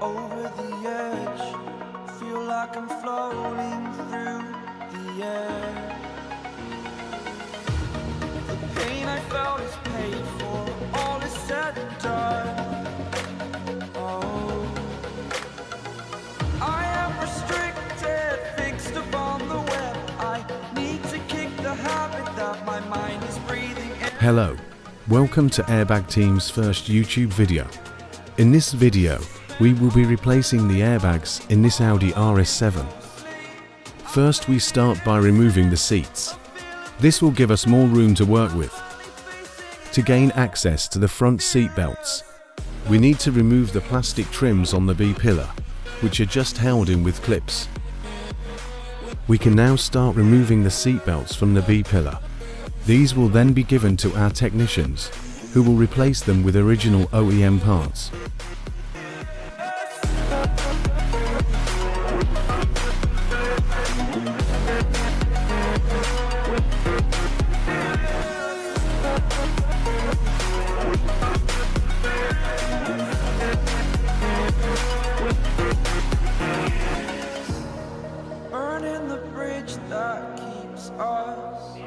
over the edge. Feel like I'm floating through the air. The pain I felt is paid for, all is said and done. Oh, I am restricted, fixed upon the web. I need to kick the habit that my mind is breathing in. Hello, welcome to AirbagTeam's first YouTube video. In this video, we will be replacing the airbags in this Audi RS7. First, we start by removing the seats. This will give us more room to work with. To gain access to the front seat belts, we need to remove the plastic trims on the B-pillar, which are just held in with clips. We can now start removing the seat belts from the B-pillar. These will then be given to our technicians, who will replace them with original OEM parts. Burning the bridge that keeps us.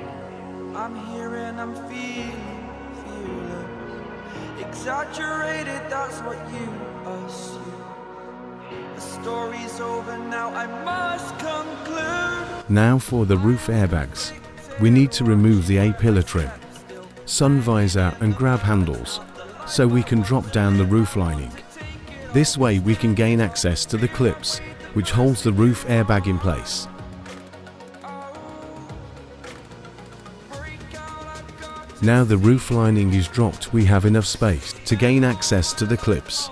I'm here and I'm feeling exaggerated, that's what you assume. The story's over now, I must conclude. Now for the roof airbags. We need to remove the A-pillar trim, sun visor and grab handles, so we can drop down the roof lining. This way we can gain access to the clips, which holds the roof airbag in place. Now the roof lining is dropped, we have enough space to gain access to the clips.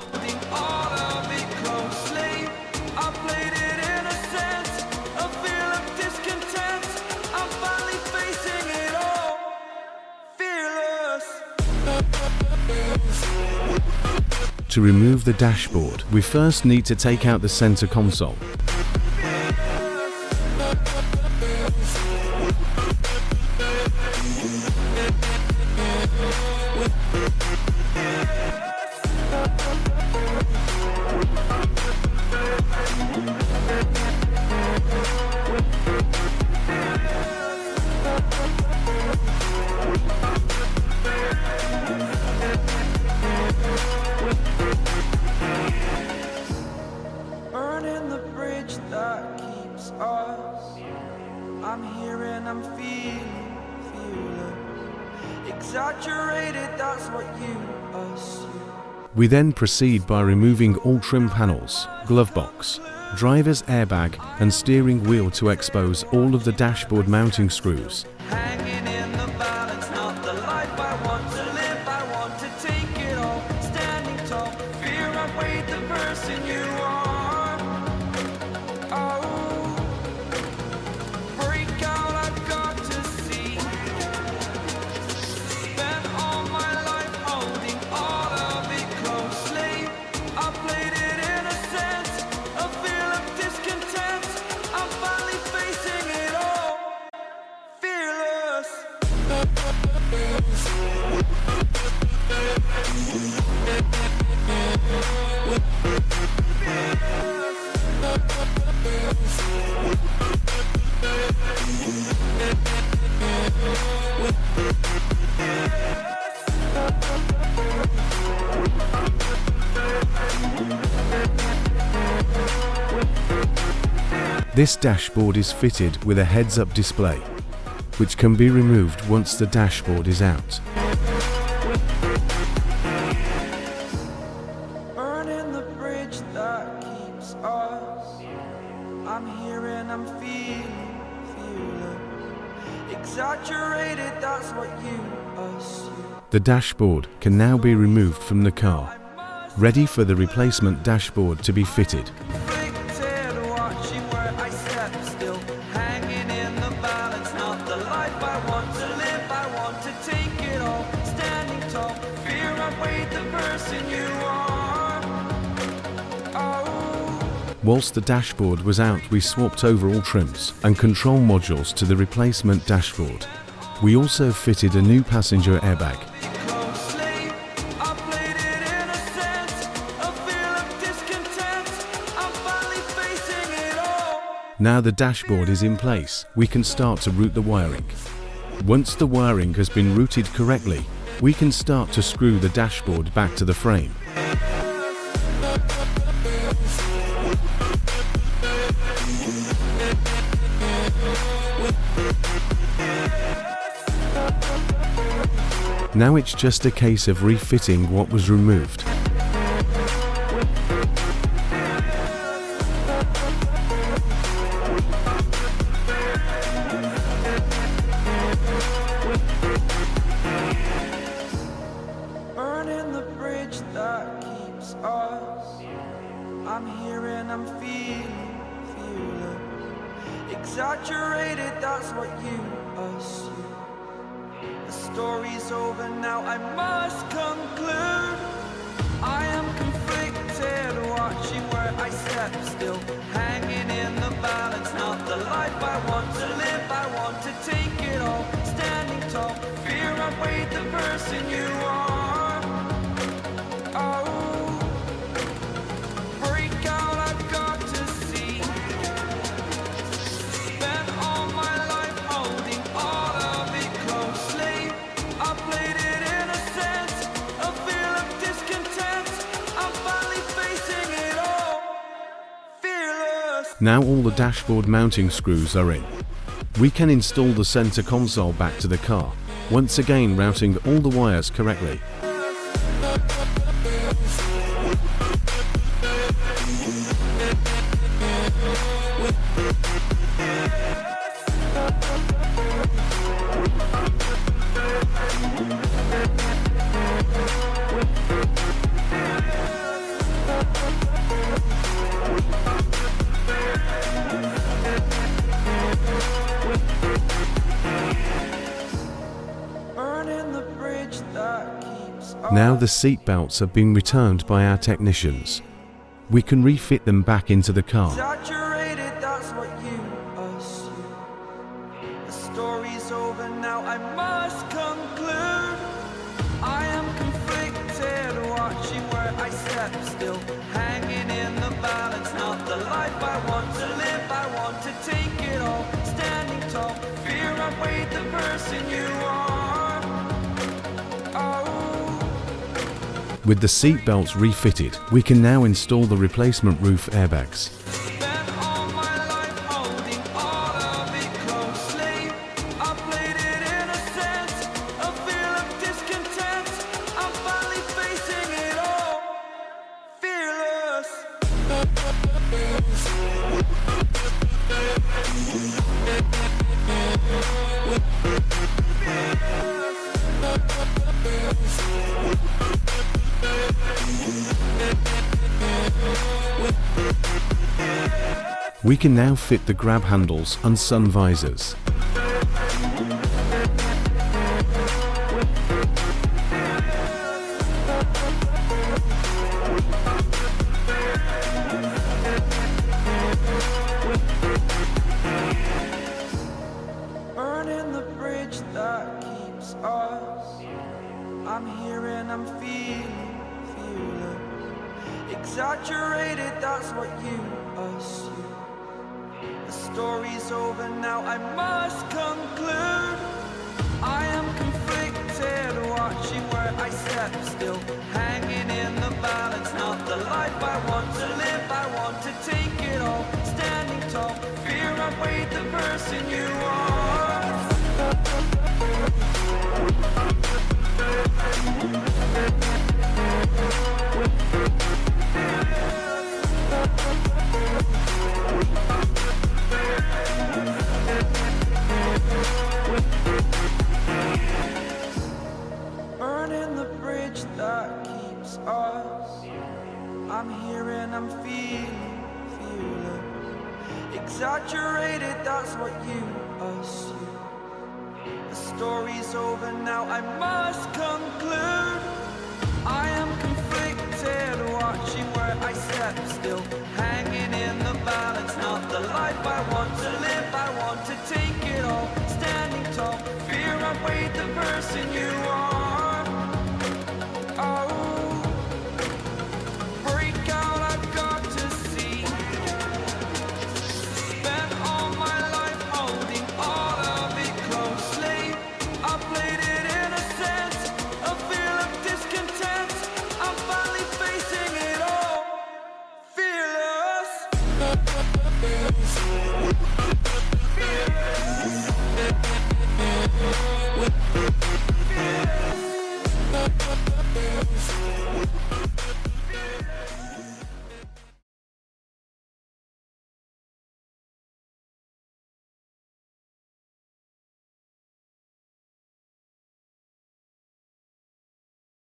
To remove the dashboard, we first need to take out the center console. Burning the bridge that keeps us. I'm here and I'm feeling exaggerated, that's what you assume. We then proceed by removing all trim panels, glove box, driver's airbag and steering wheel to expose all of the dashboard mounting screws. Hanging in the balance, not the life I want to live. I want to take it all, standing tall. Fear outweighed the person you are. Oh, break out, I've got to see. Spent all my life holding all of it closely. I played it in a sense, a feel of discontent. I'm finally facing it all, fearless. This dashboard is fitted with a heads-up display, which can be removed once the dashboard is out. Burning the bridge that keeps us. I'm here and I'm feeling exaggerated, that's what you assume. The dashboard can now be removed from the car, ready for the replacement dashboard to be fitted. Conflicted, watching where I step still, hanging in the balance, not the life I want to live. I want to take it all, standing tall. Fear outweighed the person you are. Oh, Whilst the dashboard was out, we swapped over all trims and control modules to the replacement dashboard. We also fitted a new passenger airbag. closely, I played it in a sense, a feel of discontent. Now the dashboard is in place, we can start to route the wiring. Once the wiring has been routed correctly, we can start to screw the dashboard back to the frame. Now it's just a case of refitting what was removed. Burning the bridge that keeps us. I'm here and I'm feeling fearless. Exaggerated, that's what you assume. The story's over now, I must conclude. I am conflicted, watching where I step still, hanging in the balance. Not the life I want to live, I want to take it all. Standing tall, fear outweighed the person you are. Oh, break out, I've got to see. Spent all my life holding all of it closely. I played it innocent, a feel of discontent. I'm finally facing it all, fearless. Now all the dashboard mounting screws are in. We can install the center console back to the car, once again routing all the wires correctly. Now the seat belts have been returned by our technicians. We can refit them back into the car. Exaggerated, that's what you assume. The story's over now, I must conclude. I am conflicted, watching where I step still, hanging in the balance. Not the life I want to live, I want to take it all. Standing tall, fear outweighed the person you are. Oh. With the seat belts refitted, we can now install the replacement roof airbags. Spent all my life holding all of it closely. I played it innocent, a feel of discontent. I'm finally facing it all, fearless. We can now fit the grab handles and sun visors. Burning the bridge that keeps us. I'm here and I'm feeling fearless. Exaggerated, that's what you assume. The story's over now, I must conclude. I am conflicted, watching where I step still, hanging in the balance. Not the life I want to live, I want to take it all. Standing tall, fear outweighed the person you are. Burning the bridge that keeps us. I'm here and I'm feeling fearless. Exaggerated, that's what you assume. The story's over now, I must conclude. I am conflicted, watching where I step still, hanging in the balance. Not the life I want to live, I want to take it all. Standing tall, fear outweighed the person you are. Oh, break out, I've got to see. Spent